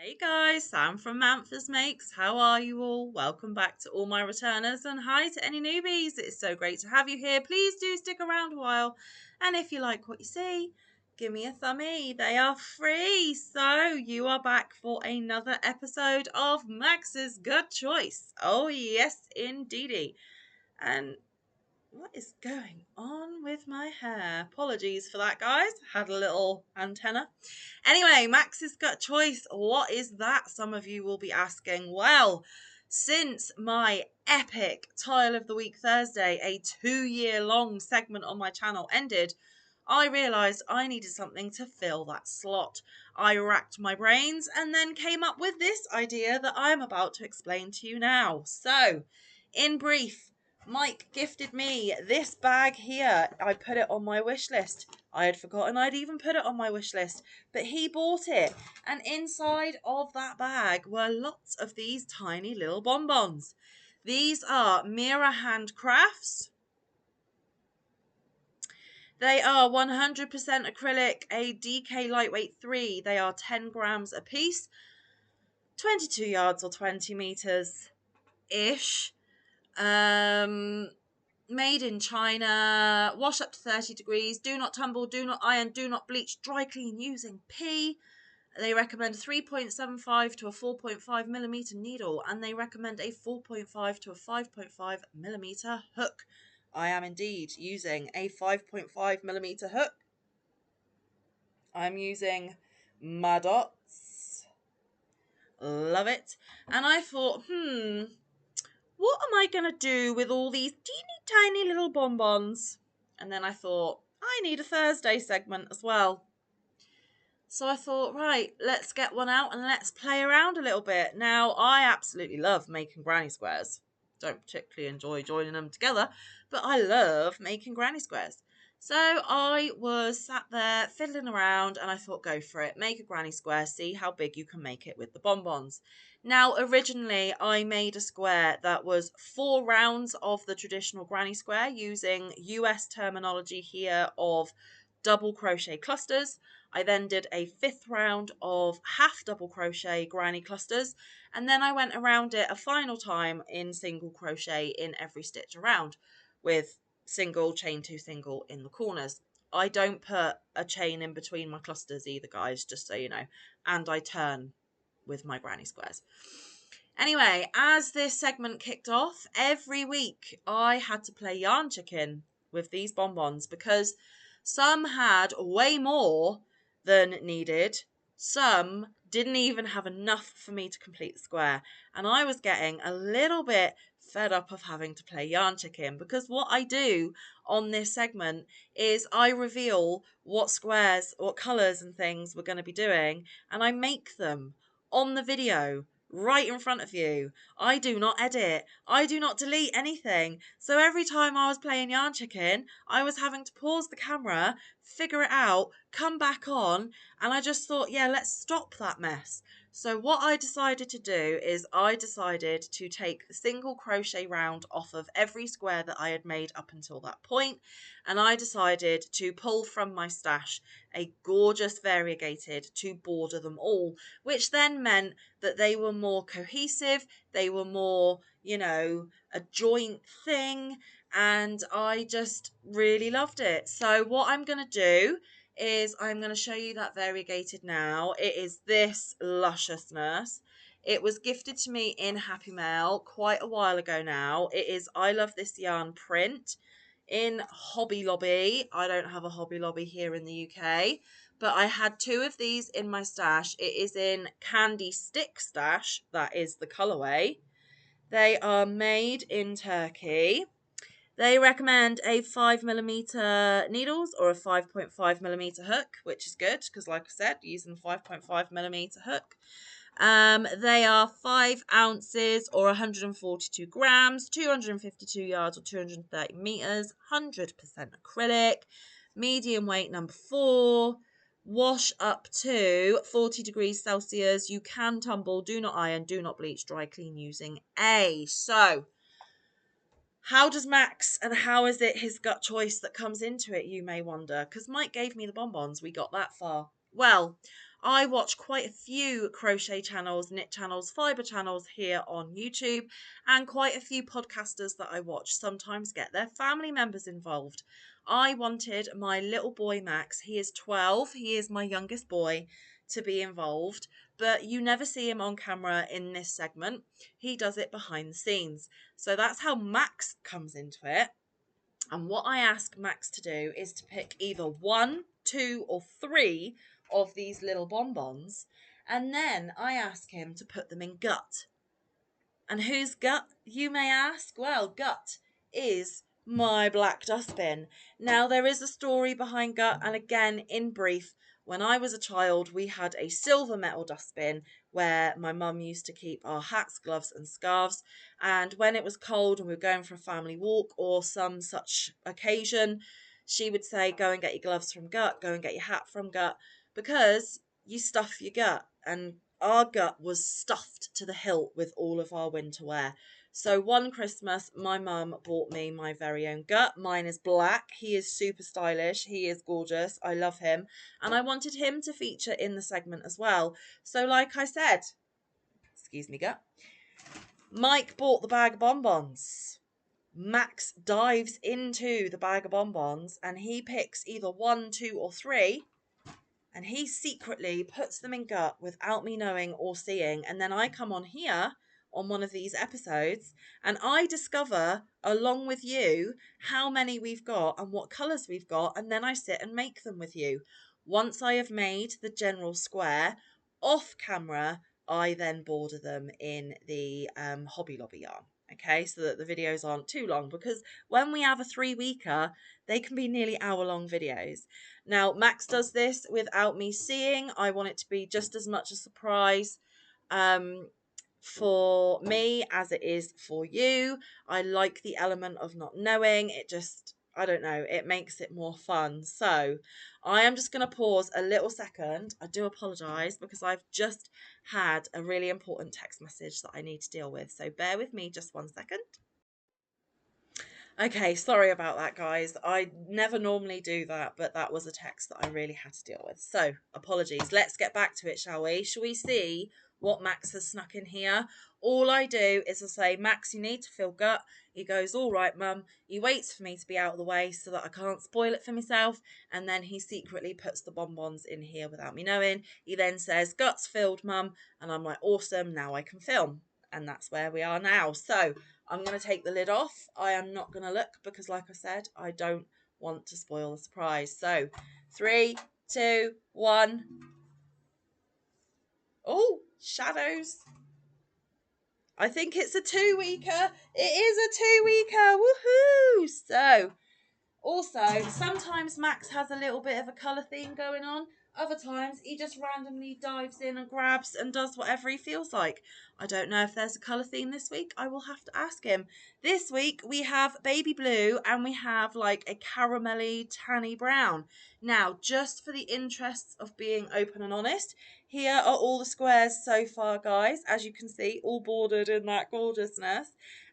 Hey guys, Sam from Manfa's Makes. How are you all? Welcome back to all my returners and hi to any newbies. It's so great to have you here. Please do stick around a while. And if you like what you see, give me a thumbie. They are free. So you are back for another episode of Max's Gut Choice. Oh yes, indeedy. And what is going on with my hair? Apologies for that, guys. Had a little antenna. Anyway, Max's Gut Choice. What is that? Some of you will be asking. Well, since my epic Tile of the Week Thursday, a 2-year-long segment on my channel ended, I realised I needed something to fill that slot. I racked my brains and then came up with this idea that I'm about to explain to you now. So, in brief, Mike gifted me this bag here. I put it on my wish list. I had forgotten I'd even put it on my wish list, but he bought it. And inside of that bag were lots of these tiny little bonbons. These are Mira handcrafts. They are 100% acrylic, a DK lightweight 3. They are 10 grams a piece, 22 yards or 20 meters-ish. Made in China, wash up to 30 degrees, do not tumble, do not iron, do not bleach, dry clean using P. They recommend a 3.75 to a 4.5 millimeter needle, and they recommend a 4.5 to a 5.5 millimeter hook. I am indeed using a 5.5 millimeter hook. I'm using my dots. Love it. And I thought, what am I going to do with all these teeny tiny little bonbons? And then I thought, I need a Thursday segment as well. So I thought, right, let's get one out and let's play around a little bit. Now, I absolutely love making granny squares. Don't particularly enjoy joining them together, but I love making granny squares. So I was sat there fiddling around and I thought, go for it. Make a granny square, see how big you can make it with the bonbons. Now, originally, I made a square that was 4 rounds of the traditional granny square using US terminology here of double crochet clusters. I then did a 5th round of half double crochet granny clusters, and then I went around it a final time in single crochet in every stitch around with single, chain 2 single in the corners. I don't put a chain in between my clusters either, guys, just so you know, and I turn with my granny squares. Anyway, as this segment kicked off, every week I had to play yarn chicken with these bonbons because some had way more than needed. Some didn't even have enough for me to complete the square. And I was getting a little bit fed up of having to play yarn chicken because what I do on this segment is I reveal what squares, what colours and things we're going to be doing, and I make them on the video right in front of you. I do not edit. I do not delete anything. So every time I was playing yarn chicken, I was having to pause the camera, figure it out, come back on, and I just thought, yeah, let's stop that mess. So what I decided to do is I decided to take the single crochet round off of every square that I had made up until that point, and I decided to pull from my stash a gorgeous variegated to border them all, which then meant that they were more cohesive, they were more, a joint thing, and I just really loved it. So what I'm going to do is I'm going to show you that variegated now. It is this lusciousness. It was gifted to me in Happy Mail quite a while ago now. It is I Love This Yarn print in Hobby Lobby. I don't have a Hobby Lobby here in the UK, but I had 2 of these in my stash. It is in Candy Stick Stash. That is the colorway. They are made in Turkey. They recommend a 5mm needles or a 5.5mm hook, which is good because, like I said, using the 5.5mm hook. They are 5 ounces or 142 grams, 252 yards or 230 meters, 100% acrylic, medium weight number 4. Wash up to 40 degrees Celsius. You can tumble, do not iron, do not bleach, dry clean using A. So, how does Max and how is it his gut choice that comes into it, you may wonder? Because Mike gave me the bonbons, we got that far. Well, I watch quite a few crochet channels, knit channels, fibre channels here on YouTube, and quite a few podcasters that I watch sometimes get their family members involved. I wanted my little boy Max, he is 12, he is my youngest boy, to be involved, but you never see him on camera in this segment. He does it behind the scenes. So that's how Max comes into it. And what I ask Max to do is to pick either 1, 2, or 3 of these little bonbons. And then I ask him to put them in Gutt. And whose Gutt, you may ask? Well, Gutt is my black dustbin. Now, there is a story behind Gutt, and again, in brief, when I was a child, we had a silver metal dustbin where my mum used to keep our hats, gloves, and scarves. And when it was cold and we were going for a family walk or some such occasion, she would say, go and get your gloves from Gutt, go and get your hat from Gutt, because you stuff your Gutt. And our Gutt was stuffed to the hilt with all of our winter wear. So one Christmas, my mum bought me my very own Gutt. Mine is black. He is super stylish. He is gorgeous. I love him. And I wanted him to feature in the segment as well. So like I said, excuse me, Gutt, Mike bought the bag of bonbons. Max dives into the bag of bonbons and he picks either 1, 2, or 3. And he secretly puts them in Gutt without me knowing or seeing. And then I come on here on one of these episodes and I discover, along with you, how many we've got and what colours we've got. And then I sit and make them with you. Once I have made the general square, off camera, I then border them in the Hobby Lobby yarn. Okay, so that the videos aren't too long, because when we have a 3-weeker, they can be nearly hour-long videos. Now, Max does this without me seeing. I want it to be just as much a surprise for me as it is for you. I like the element of not knowing. It just, I don't know, it makes it more fun. So I am just going to pause a little second. I do apologise because I've just had a really important text message that I need to deal with. So bear with me just 1 second. Okay, sorry about that, guys. I never normally do that, but that was a text that I really had to deal with. So, apologies. Let's get back to it, shall we? Shall we see what Max has snuck in here? All I do is I say, Max, you need to fill Gutt. He goes, all right, Mum. He waits for me to be out of the way so that I can't spoil it for myself. And then he secretly puts the bonbons in here without me knowing. He then says, Gutt's filled, Mum. And I'm like, awesome, now I can film. And that's where we are now. So I'm going to take the lid off. I am not going to look because, like I said, I don't want to spoil the surprise. So 3, 2, 1. Oh, shadows. I think it's a 2-weeker. It is a 2-weeker. Woohoo! So, also, sometimes Max has a little bit of a colour theme going on. Other times, he just randomly dives in and grabs and does whatever he feels like. I don't know if there's a colour theme this week. I will have to ask him. This week, we have baby blue and we have like a caramelly, tanny brown. Now, just for the interests of being open and honest, here are all the squares so far, guys. As you can see, all bordered in that gorgeousness.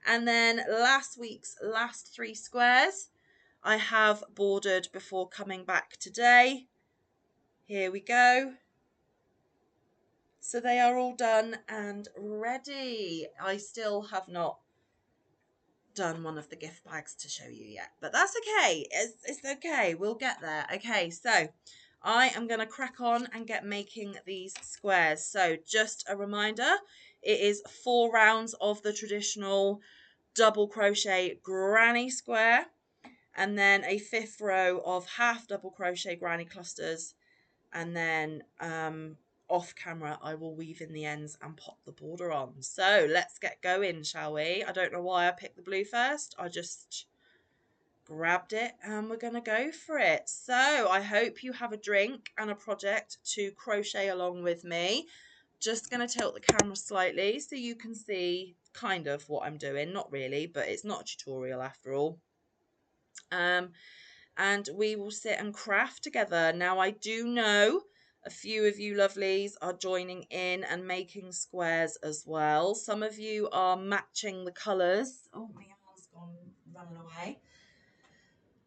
And then last week's last 3 squares I have bordered before coming back today. Here we go. So they are all done and ready. I still have not done one of the gift bags to show you yet, but that's okay. It's okay. We'll get there. Okay, so I am going to crack on and get making these squares. So just a reminder, it is 4 rounds of the traditional double crochet granny square, and then a 5th row of half double crochet granny clusters, and then off camera I will weave in the ends and pop the border on. So let's get going, shall we? I don't know why I picked the blue first. I just grabbed it and we're gonna go for it. So I hope you have a drink and a project to crochet along with me. Just gonna tilt the camera slightly so you can see kind of what I'm doing. Not really, but it's not a tutorial after all. And we will sit and craft together. Now, I do know a few of you lovelies are joining in and making squares as well. Some of you are matching the colours. Oh, my yarn's gone running away.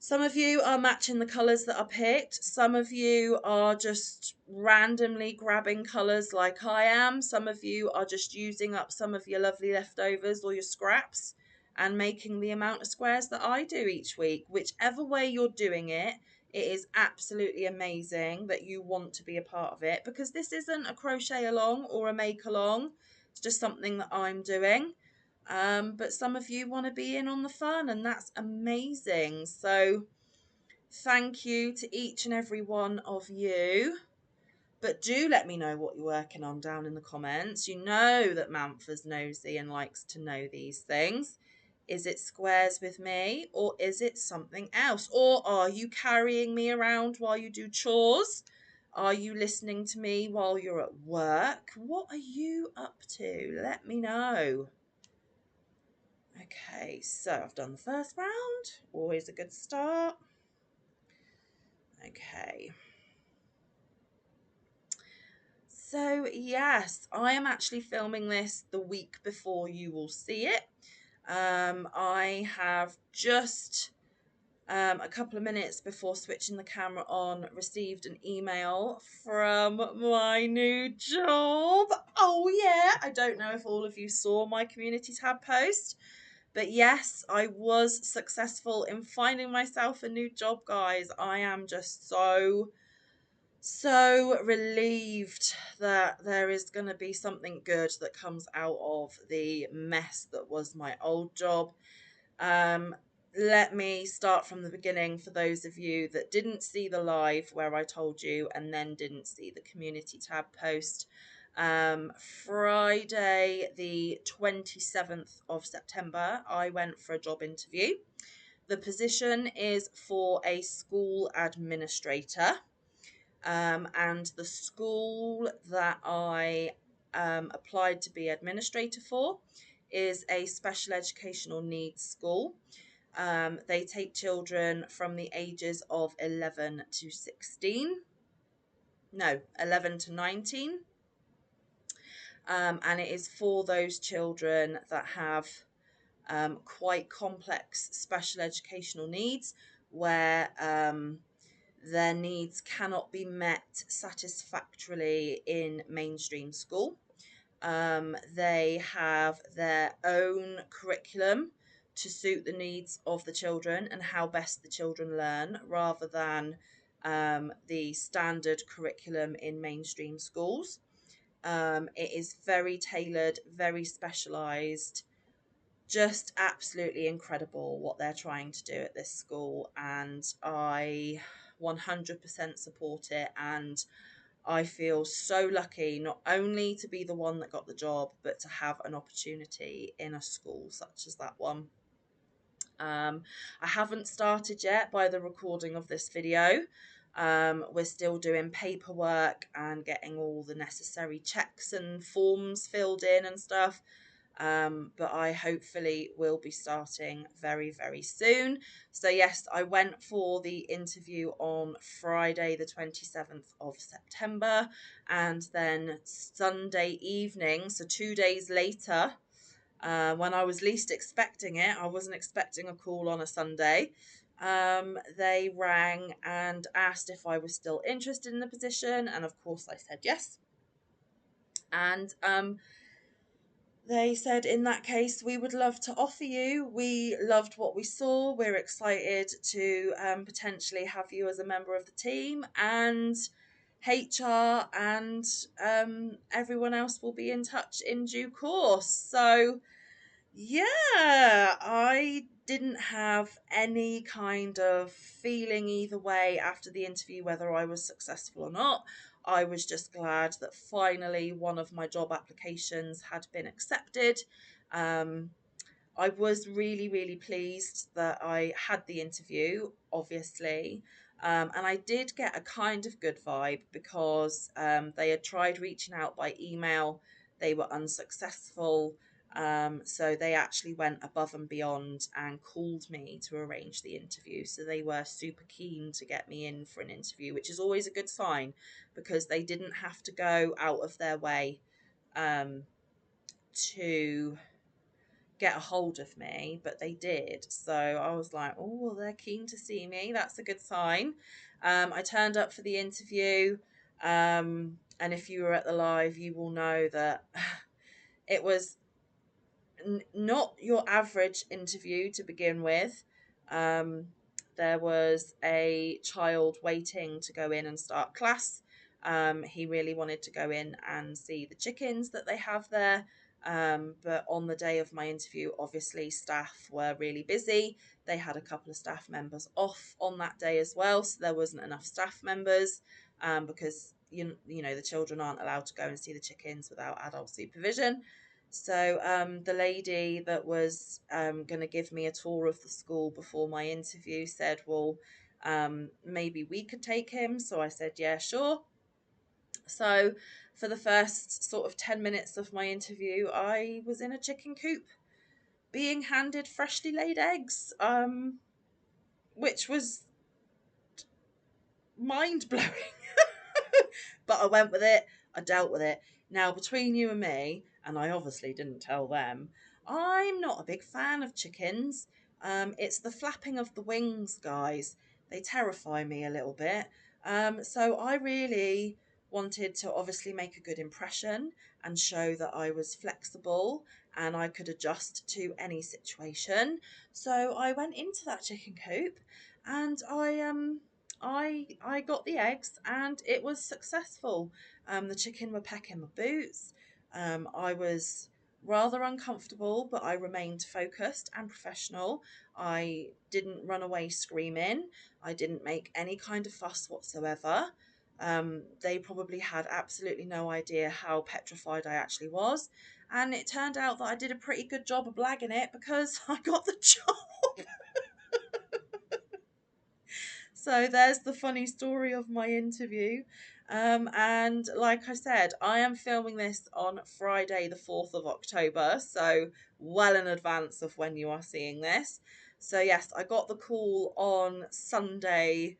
Some of you are matching the colours that are picked. Some of you are just randomly grabbing colours like I am. Some of you are just using up some of your lovely leftovers or your scraps and making the amount of squares that I do each week. Whichever way you're doing it, it is absolutely amazing that you want to be a part of it, because this isn't a crochet along or a make along. It's just something that I'm doing. But some of you want to be in on the fun, and that's amazing. So thank you to each and every one of you. But do let me know what you're working on down in the comments. You know that Manfa's nosy and likes to know these things. Is it squares with me, or is it something else? Or are you carrying me around while you do chores? Are you listening to me while you're at work? What are you up to? Let me know. Okay, so I've done the first round. Always a good start. Okay. So yes, I am actually filming this the week before you will see it. I have just a couple of minutes before switching the camera on received an email from my new job. Oh yeah, I don't know if all of you saw my community tab post, but yes, I was successful in finding myself a new job, guys. I am just so relieved that there is going to be something good that comes out of the mess that was my old job. Let me start from the beginning for those of you that didn't see the live where I told you and then didn't see the community tab post. Friday the 27th of September, I went for a job interview. The position is for a school administrator, and the school that I applied to be administrator for is a special educational needs school. They take children from the ages of 11 to 16. No, 11 to 19. And it is for those children that have quite complex special educational needs, where their needs cannot be met satisfactorily in mainstream school. They have their own curriculum to suit the needs of the children and how best the children learn, rather than the standard curriculum in mainstream schools. It is very tailored, very specialised, just absolutely incredible what they're trying to do at this school, and I 100% support it. And I feel so lucky not only to be the one that got the job, but to have an opportunity in a school such as that one. I haven't started yet by the recording of this video. We're still doing paperwork and getting all the necessary checks and forms filled in and stuff. But I hopefully will be starting very, very soon. So yes, I went for the interview on Friday the 27th of September, and then Sunday evening, so 2 days later, when I was least expecting it, I wasn't expecting a call on a Sunday, they rang and asked if I was still interested in the position, and of course I said yes. And they said, in that case, we would love to offer you. We loved what we saw. We're excited to potentially have you as a member of the team, and HR and everyone else will be in touch in due course. So yeah, I didn't have any kind of feeling either way after the interview whether I was successful or not. I was just glad that finally one of my job applications had been accepted. I was really, really pleased that I had the interview, obviously. And I did get a kind of good vibe, because they had tried reaching out by email. They were unsuccessful. So they actually went above and beyond and called me to arrange the interview. So they were super keen to get me in for an interview, which is always a good sign, because they didn't have to go out of their way to get a hold of me, but they did. So I was like, oh, well, they're keen to see me. That's a good sign. I turned up for the interview. And if you were at the live, you will know that it was not your average interview to begin with. Um, there was a child waiting to go in and start class. He really wanted to go in and see the chickens that they have there. But on the day of my interview, obviously, staff were really busy. They had a couple of staff members off on that day as well, so there wasn't enough staff members because you know the children aren't allowed to go and see the chickens without adult supervision. So the lady that was going to give me a tour of the school before my interview said, well, maybe we could take him. So I said, yeah, sure. So for the first sort of 10 minutes of my interview, I was in a chicken coop being handed freshly laid eggs, which was mind blowing. But I went with it. I dealt with it. Now, between you and me, and I obviously didn't tell them, I'm not a big fan of chickens. It's the flapping of the wings, guys. They terrify me a little bit. So I really wanted to obviously make a good impression and show that I was flexible and I could adjust to any situation. So I went into that chicken coop and I got the eggs and it was successful. The chicken were pecking my boots. I was rather uncomfortable, but I remained focused and professional. I didn't run away screaming. I didn't make any kind of fuss whatsoever. They probably had absolutely no idea how petrified I actually was. And it turned out that I did a pretty good job of blagging it because I got the job. So there's the funny story of my interview. And like I said, I am filming this on Friday, the 4th of October, so well in advance of when you are seeing this. So, yes, I got the call on Sunday,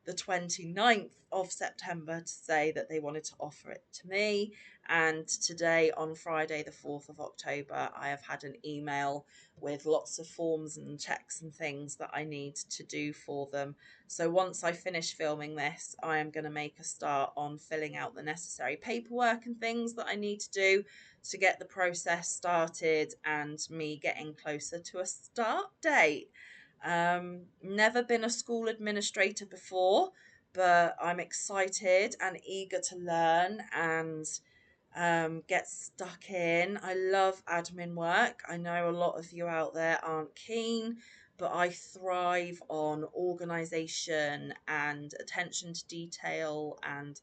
the 29th of September, to say that they wanted to offer it to me. And today, on Friday, the 4th of October, I have had an email with lots of forms and checks and things that I need to do for them. So once I finish filming this, I am going to make a start on filling out the necessary paperwork and things that I need to do to get the process started and me getting closer to a start date. Never been a school administrator before, but I'm excited and eager to learn and get stuck in. I love admin work. I know a lot of you out there aren't keen, but I thrive on organisation and attention to detail and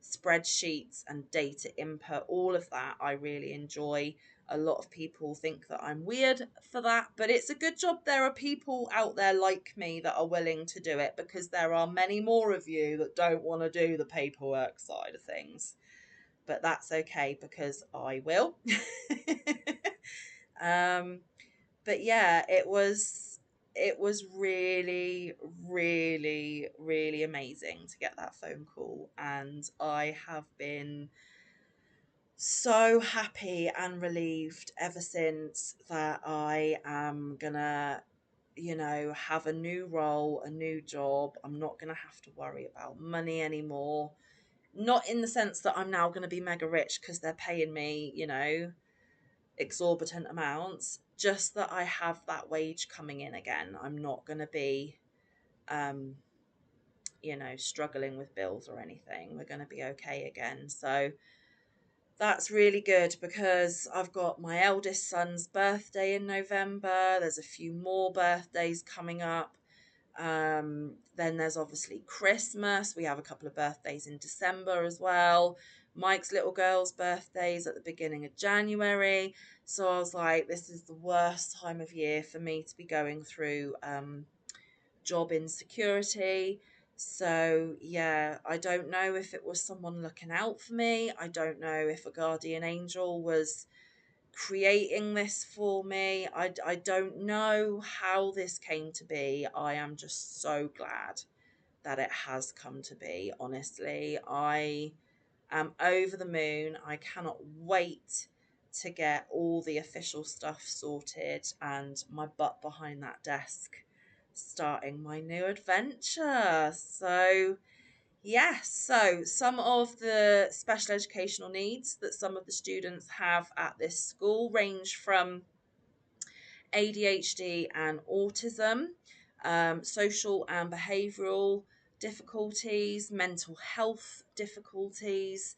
spreadsheets and data input. All of that I really enjoy. A lot of people think that I'm weird for that, but it's a good job there are people out there like me that are willing to do it, because there are many more of you that don't want to do the paperwork side of things. But that's okay because I will. But yeah, it was really, really, really amazing to get that phone call, and I have been so happy and relieved ever since that I am gonna, have a new role, a new job. I'm not gonna have to worry about money anymore. Not in the sense that I'm now going to be mega rich because they're paying me, exorbitant amounts. Just that I have that wage coming in again. I'm not going to be, um, struggling with bills or anything. We're going to be okay again. So that's really good because I've got my eldest son's birthday in November. There's a few more birthdays coming up. Then there's obviously Christmas. We have a couple of birthdays in December as well. Mike's little girl's birthday is at the beginning of January. So I was like, this is the worst time of year for me to be going through job insecurity. So yeah, I don't know if it was someone looking out for me. I don't know if a guardian angel was creating this for me. I don't know how this came to be. I am just so glad that it has come to be. Honestly, I am over the moon. I cannot wait to get all the official stuff sorted and my butt behind that desk starting my new adventure. So yes, so some of the special educational needs that some of the students have at this school range from ADHD and autism, social and behavioural difficulties, mental health difficulties.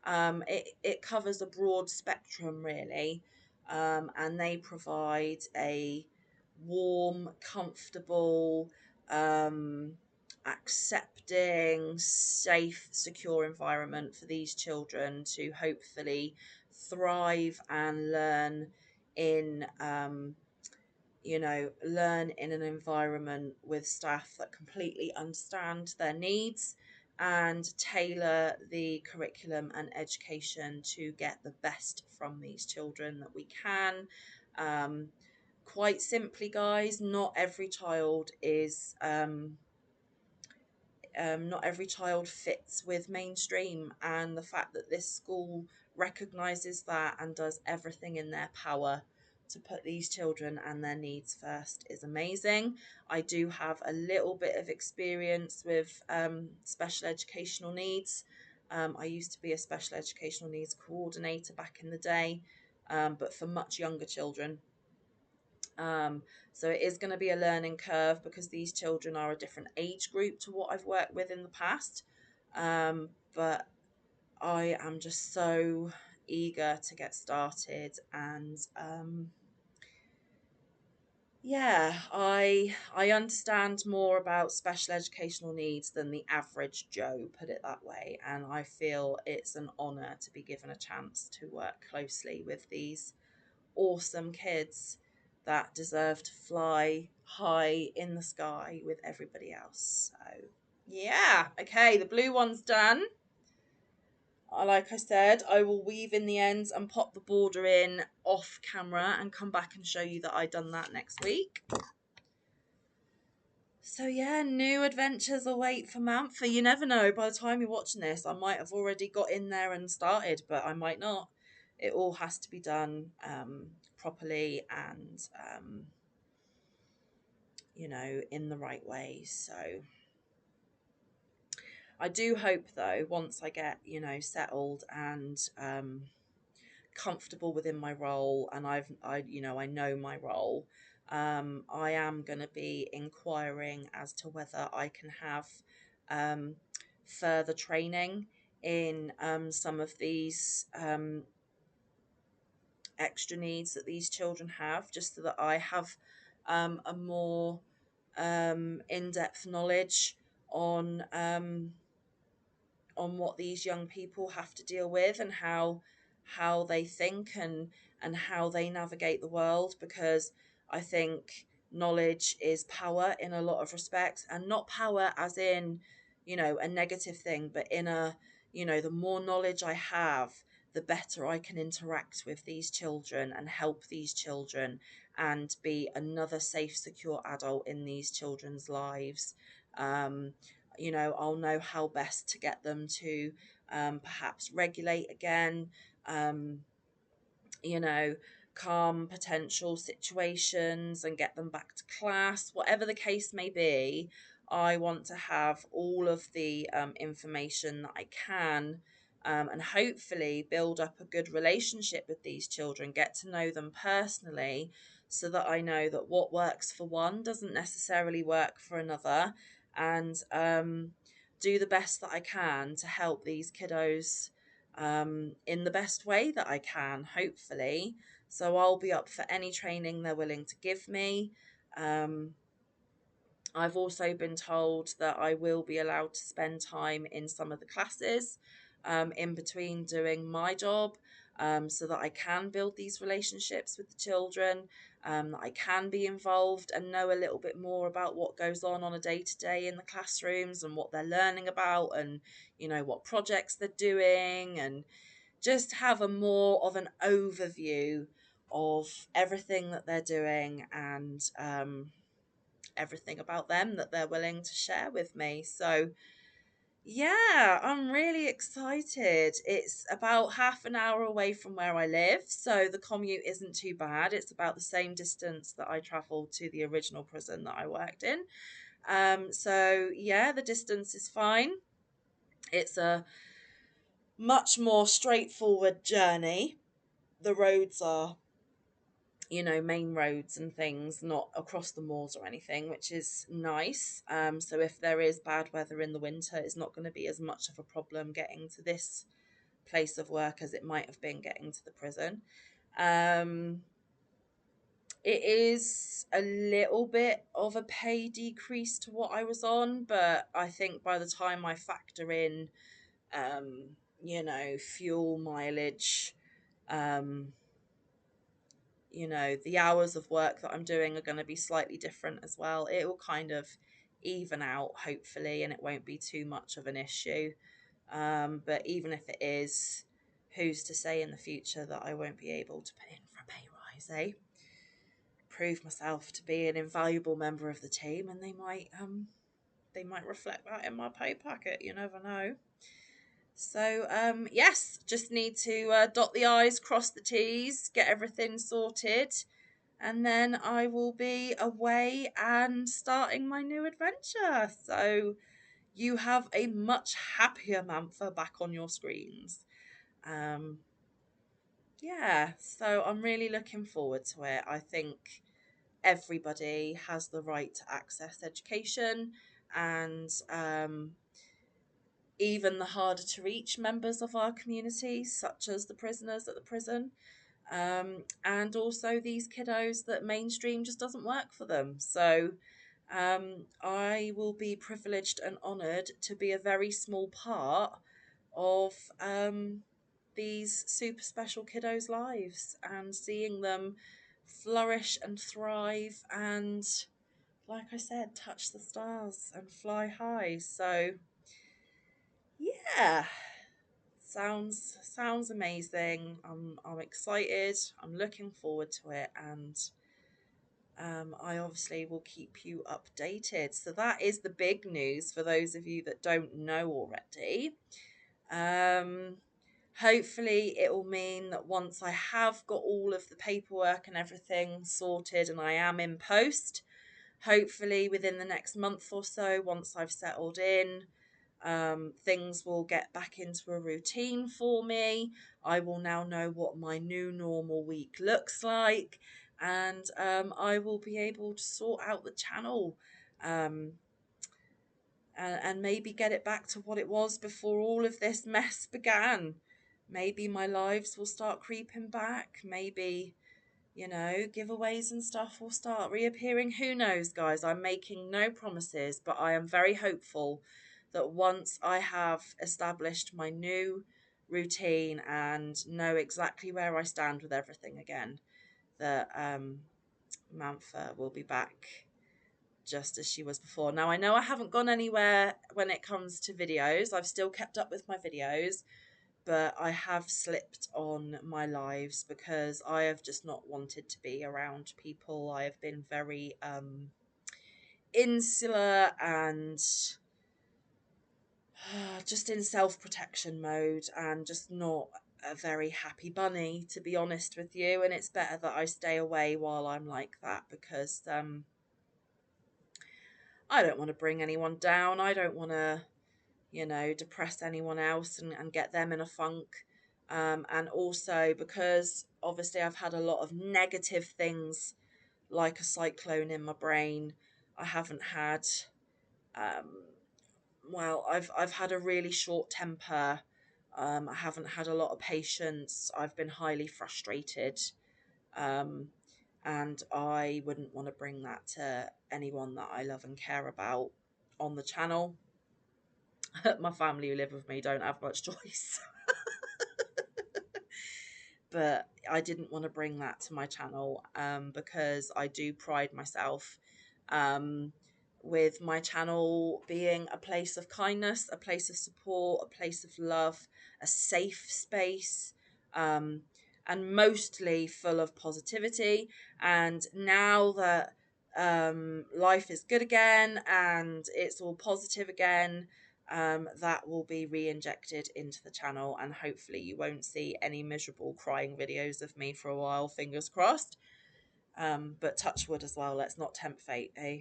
It covers a broad spectrum, really, and they provide a warm, comfortable, accepting, safe, secure environment for these children to hopefully thrive and learn in learn in an environment with staff that completely understand their needs and tailor the curriculum and education to get the best from these children that we can. Quite simply, guys, not every child fits with mainstream, and the fact that this school recognizes that and does everything in their power to put these children and their needs first is amazing. I do have a little bit of experience with special educational needs. I used to be a special educational needs coordinator back in the day, but for much younger children. So it is going to be a learning curve because these children are a different age group to what I've worked with in the past. But I am just so eager to get started, and I understand more about special educational needs than the average Joe, put it that way, and I feel it's an honour to be given a chance to work closely with these awesome kids that deserve to fly high in the sky with everybody else. So yeah, okay, the blue one's done. Like I said, I will weave in the ends and pop the border in off camera and come back and show you that I done that next week. So yeah, new adventures await for Manfa. You never know, by the time you're watching this, I might have already got in there and started, but I might not. It all has to be done properly and in the right way. So I do hope, though, once I get settled and comfortable within my role, and I know my role, I am going to be inquiring as to whether I can have further training in some of these extra needs that these children have, just so that I have a more in-depth knowledge on what these young people have to deal with and how they think and how they navigate the world, because I think knowledge is power in a lot of respects, and not power as in a negative thing, but in a the more knowledge I have, the better I can interact with these children and help these children and be another safe, secure adult in these children's lives. I'll know how best to get them to perhaps regulate again, um, you know, calm potential situations and get them back to class, whatever the case may be. I want to have all of the information that I can, and hopefully build up a good relationship with these children, get to know them personally, so that I know that what works for one doesn't necessarily work for another, and do the best that I can to help these kiddos in the best way that I can, hopefully. So I'll be up for any training they're willing to give me. I've also been told that I will be allowed to spend time in some of the classes in between doing my job, so that I can build these relationships with the children, that I can be involved and know a little bit more about what goes on a day-to-day in the classrooms and what they're learning about, and what projects they're doing, and just have a more of an overview of everything that they're doing, and everything about them that they're willing to share with me. So Yeah, I'm really excited. It's about half an hour away from where I live, so the commute isn't too bad. It's about the same distance that I travelled to the original prison that I worked in. So yeah, the distance is fine. It's a much more straightforward journey. The roads are, main roads and things, not across the moors or anything, which is nice. So if there is bad weather in the winter, it's not going to be as much of a problem getting to this place of work as it might have been getting to the prison. Um, it is a little bit of a pay decrease to what I was on, but I think by the time I factor in, fuel mileage, um, the hours of work that I'm doing are going to be slightly different as well. It will kind of even out, hopefully, and it won't be too much of an issue. But even if it is, who's to say in the future that I won't be able to put in for a pay rise, eh? Prove myself to be an invaluable member of the team, and they might reflect that in my pay packet. You never know. So yes, just need to dot the I's, cross the T's, get everything sorted, and then I will be away and starting my new adventure. So you have a much happier Manfa back on your screens. Um, yeah, so I'm really looking forward to it. I think everybody has the right to access education, and even the harder to reach members of our community, such as the prisoners at the prison, and also these kiddos that mainstream just doesn't work for them. So I will be privileged and honoured to be a very small part of these super special kiddos' lives and seeing them flourish and thrive and, like I said, touch the stars and fly high. So yeah, sounds amazing. I'm excited. I'm looking forward to it, and I obviously will keep you updated. So that is the big news for those of you that don't know already. Um, Hopefully it will mean that once I have got all of the paperwork and everything sorted and I am in post, hopefully within the next month or so, once I've settled in, things will get back into a routine for me. I will now know what my new normal week looks like, and I will be able to sort out the channel, um, and maybe get it back to what it was before all of this mess began. Maybe my lives will start creeping back. Maybe, giveaways and stuff will start reappearing. Who knows, guys? I'm making no promises, but I am very hopeful that once I have established my new routine and know exactly where I stand with everything again, that Manfa will be back just as she was before. Now, I know I haven't gone anywhere when it comes to videos. I've still kept up with my videos, but I have slipped on my lives because I have just not wanted to be around people. I have been very insular and just in self-protection mode and just not a very happy bunny, to be honest with you. And it's better that I stay away while I'm like that, because I don't want to bring anyone down. I don't want to, depress anyone else and get them in a funk. And also because obviously I've had a lot of negative things like a cyclone in my brain. I haven't had, I've had a really short temper. I haven't had a lot of patience. I've been highly frustrated. Um, and I wouldn't want to bring that to anyone that I love and care about on the channel. My family who live with me don't have much choice. But I didn't want to bring that to my channel, because I do pride myself um, with my channel being a place of kindness, a place of support, a place of love, a safe space, um, and mostly full of positivity. And now that life is good again and it's all positive again, that will be re-injected into the channel, and hopefully you won't see any miserable crying videos of me for a while, fingers crossed. But touch wood as well, let's not tempt fate, eh?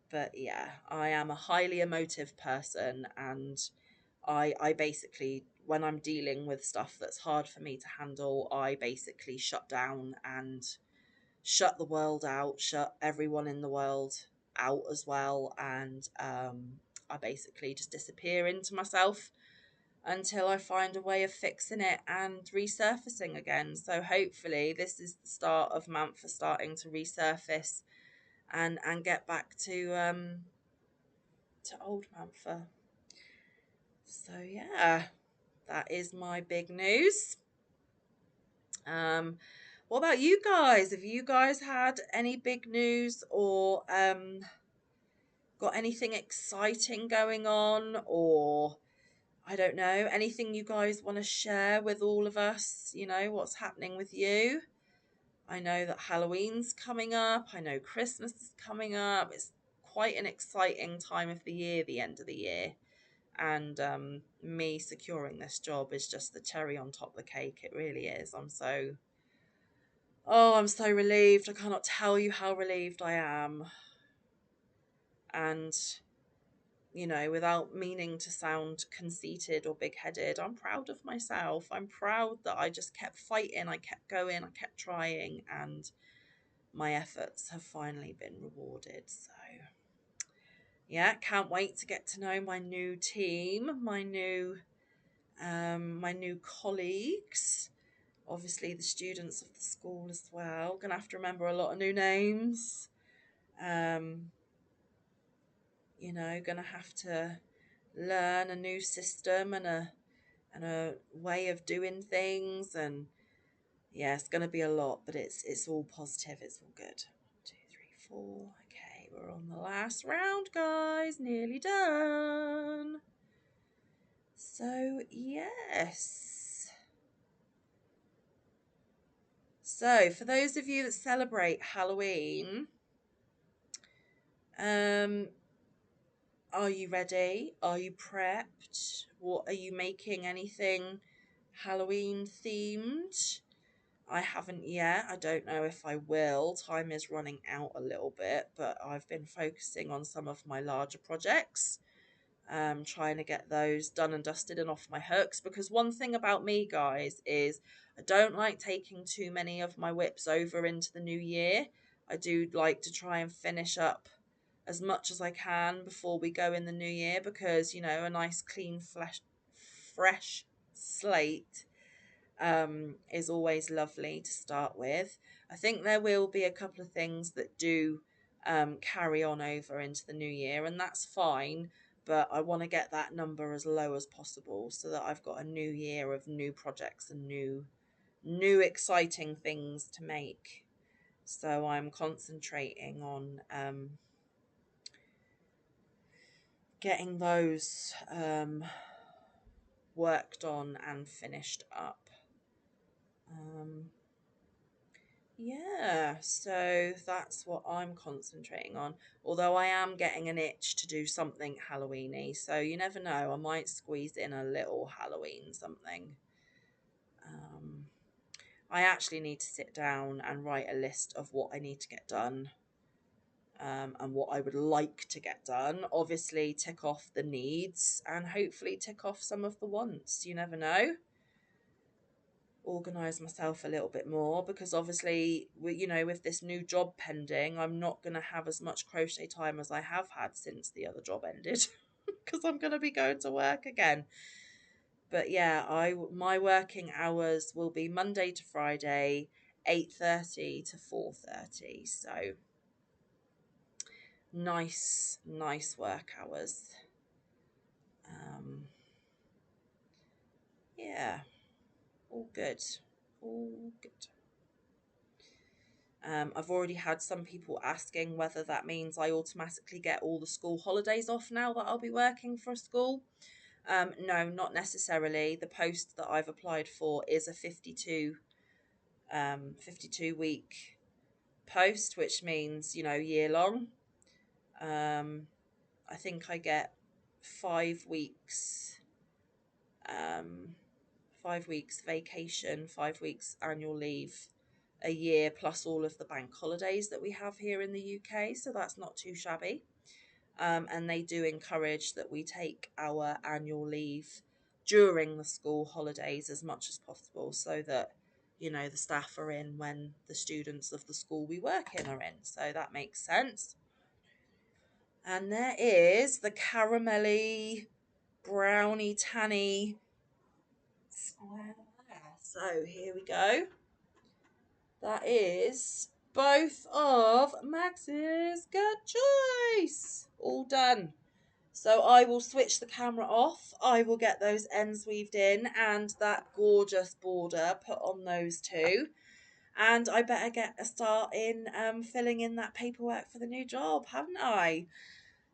But yeah, I am a highly emotive person, and I basically, when I'm dealing with stuff that's hard for me to handle, I basically shut down and shut the world out, shut everyone in the world out as well, and I basically just disappear into myself until I find a way of fixing it and resurfacing again. So hopefully this is the start of Manfa starting to resurface and get back to old Manfa. So yeah, that is my big news. What about you guys? Have you guys had any big news, or got anything exciting going on, or I don't know, anything you guys want to share with all of us? You know, what's happening with you? I know that Halloween's coming up. I know Christmas is coming up. It's quite an exciting time of the year, the end of the year. And me securing this job is just the cherry on top of the cake. It really is. I'm so relieved. I cannot tell you how relieved I am. And, you know, without meaning to sound conceited or big-headed, I'm proud of myself. I'm proud that I just kept fighting. I kept going. I kept trying. And my efforts have finally been rewarded. So yeah, can't wait to get to know my new team, my new colleagues, obviously the students of the school as well. Gonna have to remember a lot of new names. You know, gonna have to learn a new system and a way of doing things, and yeah, it's gonna be a lot, but it's all positive, it's all good. 1, 2, 3, 4. Okay, we're on the last round, guys, nearly done. So yes. So for those of you that celebrate Halloween, are you ready? Are you prepped? What are you making? Anything Halloween themed? I haven't yet. I don't know if I will. Time is running out a little bit, but I've been focusing on some of my larger projects, trying to get those done and dusted and off my hooks, because one thing about me, guys, is I don't like taking too many of my whips over into the new year. I do like to try and finish up as much as I can before we go in the new year, because, you know, a nice clean fresh slate is always lovely to start with. I think there will be a couple of things that do carry on over into the new year, and that's fine, but I want to get that number as low as possible so that I've got a new year of new projects and new exciting things to make. So I'm concentrating on getting those worked on and finished up. Yeah, so that's what I'm concentrating on. Although I am getting an itch to do something Halloweeny, so you never know, I might squeeze in a little Halloween something. I actually need to sit down and write a list of what I need to get done, and what I would like to get done. Obviously, tick off the needs and hopefully tick off some of the wants. You never know. Organize myself a little bit more, because obviously, you know, with this new job pending, I'm not going to have as much crochet time as I have had since the other job ended, because I'm going to be going to work again. But yeah, my working hours will be Monday to Friday, 8:30 to 4:30. So nice work hours. Yeah, all good. All good. I've already had some people asking whether that means I automatically get all the school holidays off now that I'll be working for a school. No, not necessarily. The post that I've applied for is a 52 week post, which means, you know, year long. I think I get 5 weeks, 5 weeks vacation, 5 weeks annual leave a year, plus all of the bank holidays that we have here in the UK. So that's not too shabby. And they do encourage that we take our annual leave during the school holidays as much as possible, so that, you know, the staff are in when the students of the school we work in are in. So that makes sense. And there is the caramelly, brownie, tanny square there. So here we go. That is both of Max's Gut choice. All done. So I will switch the camera off. I will get those ends weaved in and that gorgeous border put on those two. And I better get a start in filling in that paperwork for the new job, haven't I?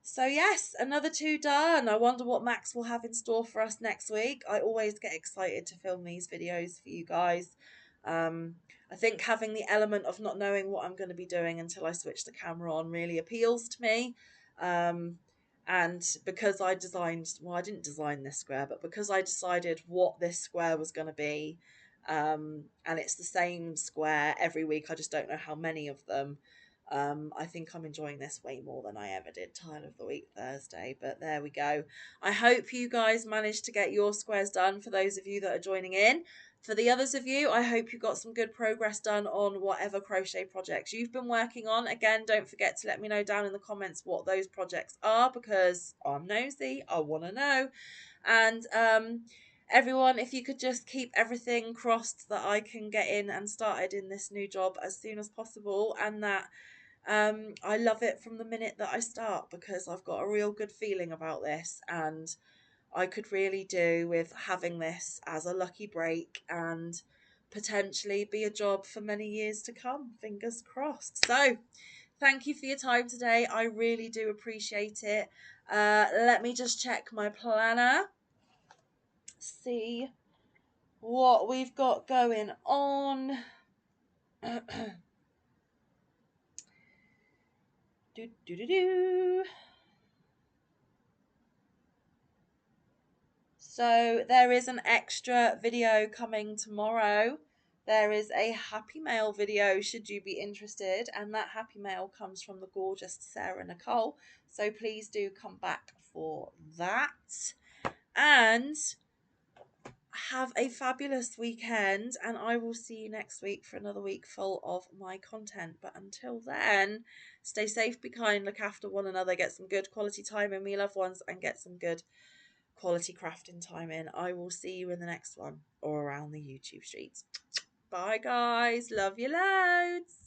So yes, another two done. I wonder what Max will have in store for us next week. I always get excited to film these videos for you guys. I think having the element of not knowing what I'm going to be doing until I switch the camera on really appeals to me. And because I didn't design this square, but because I decided what this square was going to be, and it's the same square every week, I just don't know how many of them. I think I'm enjoying this way more than I ever did Tile of the Week Thursday, but there we go. I hope you guys managed to get your squares done for those of you that are joining in. For the others of you, I hope you got some good progress done on whatever crochet projects you've been working on. Again, don't forget to let me know down in the comments what those projects are, because I'm nosy, I want to know. And everyone, if you could just keep everything crossed that I can get in and started in this new job as soon as possible, and that I love it from the minute that I start, because I've got a real good feeling about this, and I could really do with having this as a lucky break and potentially be a job for many years to come. Fingers crossed. So thank you for your time today. I really do appreciate it. Let me just check my planner, see what we've got going on. do do do do. So there is an extra video coming tomorrow. There is a Happy Mail video should you be interested, and that Happy Mail comes from the gorgeous Sarah Nicole. So please do come back for that. And have a fabulous weekend, and I will see you next week for another week full of my content. But until then, stay safe, be kind, look after one another, get some good quality time in with your loved ones, and get some good quality crafting time in. I will see you in the next one or around the YouTube streets. Bye guys, love you loads.